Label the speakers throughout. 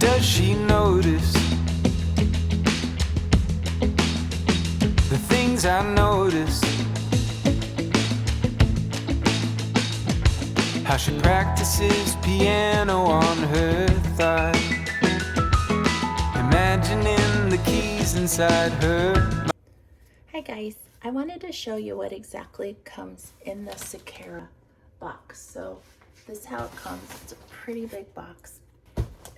Speaker 1: does she notice the things I notice? How she practices piano on her thigh, imagining the keys inside her.
Speaker 2: Hi guys, I wanted to show you what exactly comes in the Sakara box. So this is how it comes. It's a pretty big box.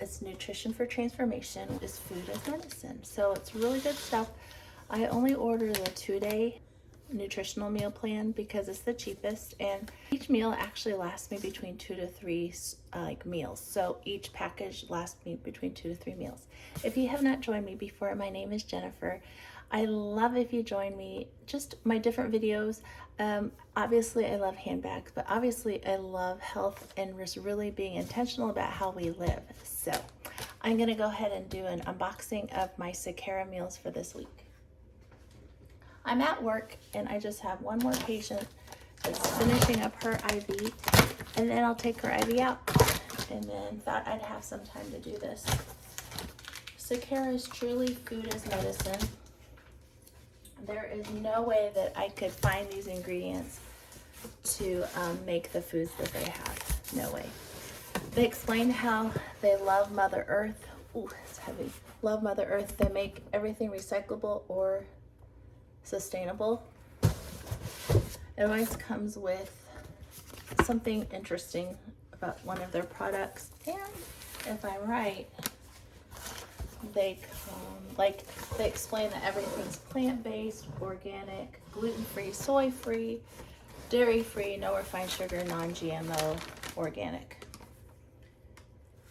Speaker 2: It's nutrition for transformation, is food as medicine. So it's really good stuff. I only order the 2-day nutritional meal plan because it's the cheapest, and each meal actually lasts me between 2 to 3 meals. So each package lasts me between 2 to 3 meals. If you have not joined me before, my name is Jennifer. I love if you join me, just my different videos. Obviously I love handbags, but obviously I love health and just really being intentional about how we live. So I'm gonna go ahead and do an unboxing of my Sakara meals for this week. I'm at work and I just have one more patient that's finishing up her IV, and then I'll take her IV out, and then thought I'd have some time to do this. Sakara is truly food as medicine. There is no way that I could find these ingredients to make the foods that they have. No way. They explain how they love Mother Earth. Ooh, it's heavy. Love Mother Earth. They make everything recyclable or sustainable. It always comes with something interesting about one of their products. And if I'm right, they explain that everything's plant-based, organic, gluten-free, soy-free, dairy-free, no refined sugar, non-GMO, organic.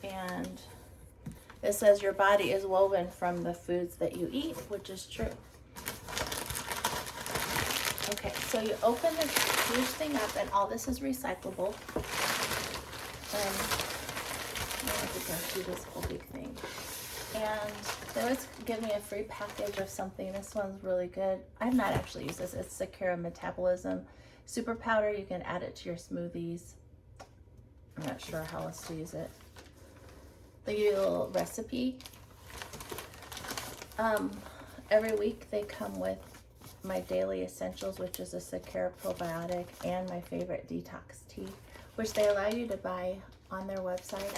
Speaker 2: And it says your body is woven from the foods that you eat, which is true. Okay, so you open this huge thing up, and all this is recyclable. I have to go through this whole big thing. And they always give me a free package of something. This one's really good. I've not actually used this. It's Sakura Metabolism super powder. You can add it to your smoothies. I'm not sure how else to use it. They give you a little recipe. Every week they come with my daily essentials, which is a Sakura probiotic, and my favorite detox tea, which they allow you to buy on their website.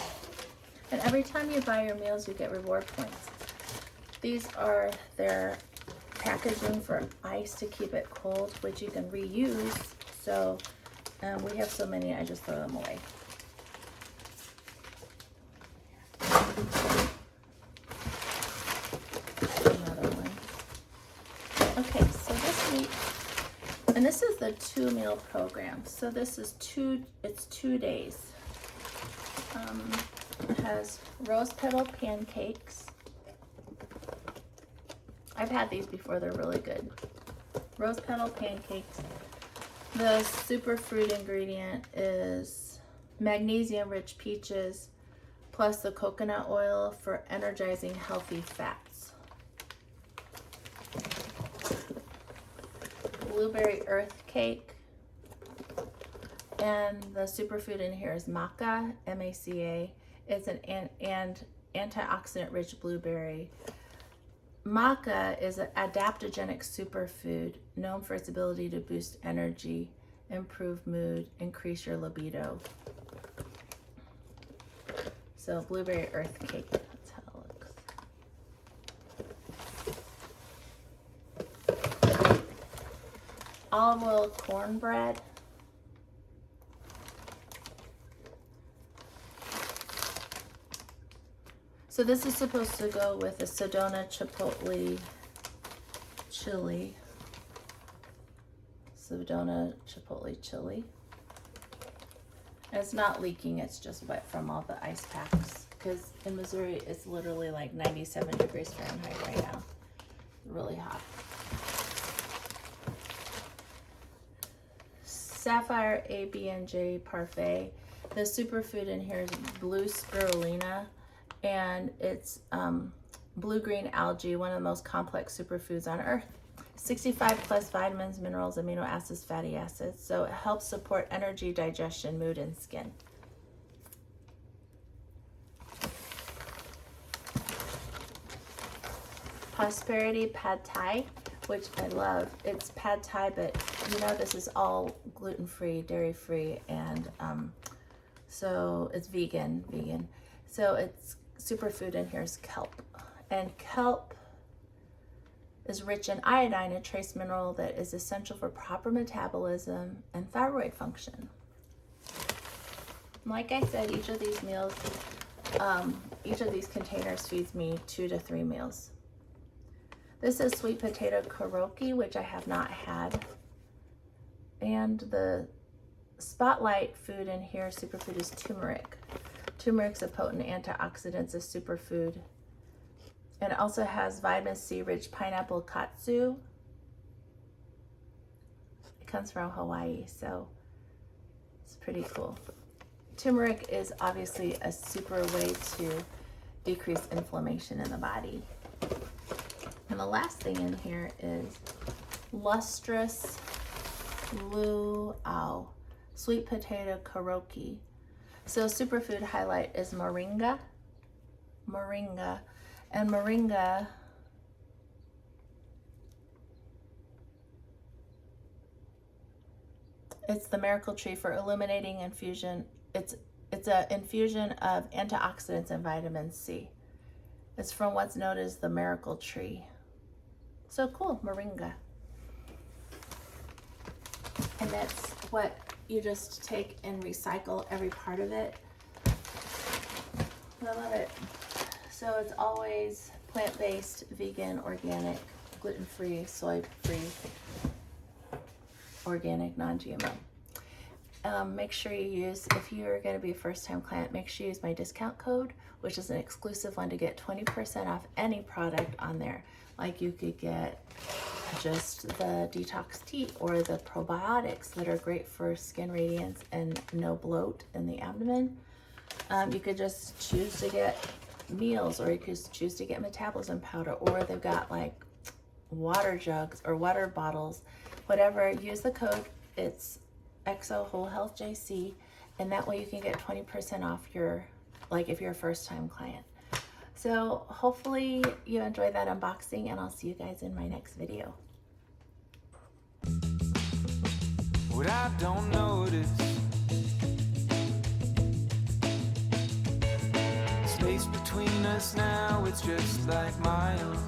Speaker 2: And every time you buy your meals, you get reward points. These are their packaging for ice to keep it cold, which you can reuse. So we have so many, I just throw them away. Another one. Okay, so this week, and this is the 2-meal program. So this is it's 2 days. It has rose petal pancakes. I've had these before, they're really good. Rose petal pancakes. The superfood ingredient is magnesium-rich peaches, plus the coconut oil for energizing healthy fats. Blueberry earth cake. And the superfood in here is maca, M-A-C-A. It's an antioxidant-rich blueberry. Maca is an adaptogenic superfood known for its ability to boost energy, improve mood, increase your libido. So blueberry earth cake, that's how it looks. Olive oil cornbread. So this is supposed to go with a Sedona chipotle chili. Sedona chipotle chili. And it's not leaking, it's just wet from all the ice packs. Because in Missouri, it's literally like 97 degrees Fahrenheit right now. Really hot. Sapphire A-B&J Parfait. The superfood in here is blue spirulina. And it's blue-green algae, one of the most complex superfoods on earth. 65 plus vitamins, minerals, amino acids, fatty acids. So it helps support energy, digestion, mood, and skin. Prosperity Pad Thai, which I love. It's Pad Thai, but you know this is all gluten-free, dairy-free, and so it's vegan. So it's superfood in here is kelp. And kelp is rich in iodine, a trace mineral that is essential for proper metabolism and thyroid function. Like I said, each of these meals, each of these containers feeds me 2 to 3 meals. This is sweet potato koroki, which I have not had. And the spotlight food in here, superfood, is turmeric. Turmeric's a potent antioxidant, it's a superfood. And it also has vitamin C rich pineapple katsu. It comes from Hawaii, so it's pretty cool. Turmeric is obviously a super way to decrease inflammation in the body. And the last thing in here is lustrous luau, sweet potato koroki. So superfood highlight is moringa. And moringa it's the miracle tree for illuminating infusion. It's an infusion of antioxidants and vitamin C. It's from what's known as the miracle tree. So cool, moringa. And that's what you just take and recycle every part of it. I love it. So it's always plant-based, vegan, organic, gluten-free, soy-free, organic, non-GMO. Make sure you use, if you're going to be a first-time client, make sure you use my discount code, which is an exclusive one to get 20% off any product on there. Like you could get just the detox tea or the probiotics that are great for skin radiance and no bloat in the abdomen. You could just choose to get meals, or you could choose to get metabolism powder, or they've got like water jugs or water bottles, whatever. Use the code. It's XO Whole Health JC, and that way you can get 20% off your, like if you're a first-time client. So hopefully you enjoyed that unboxing, and I'll see you guys in my next video.
Speaker 1: What I don't notice, space between us now, it's just like miles.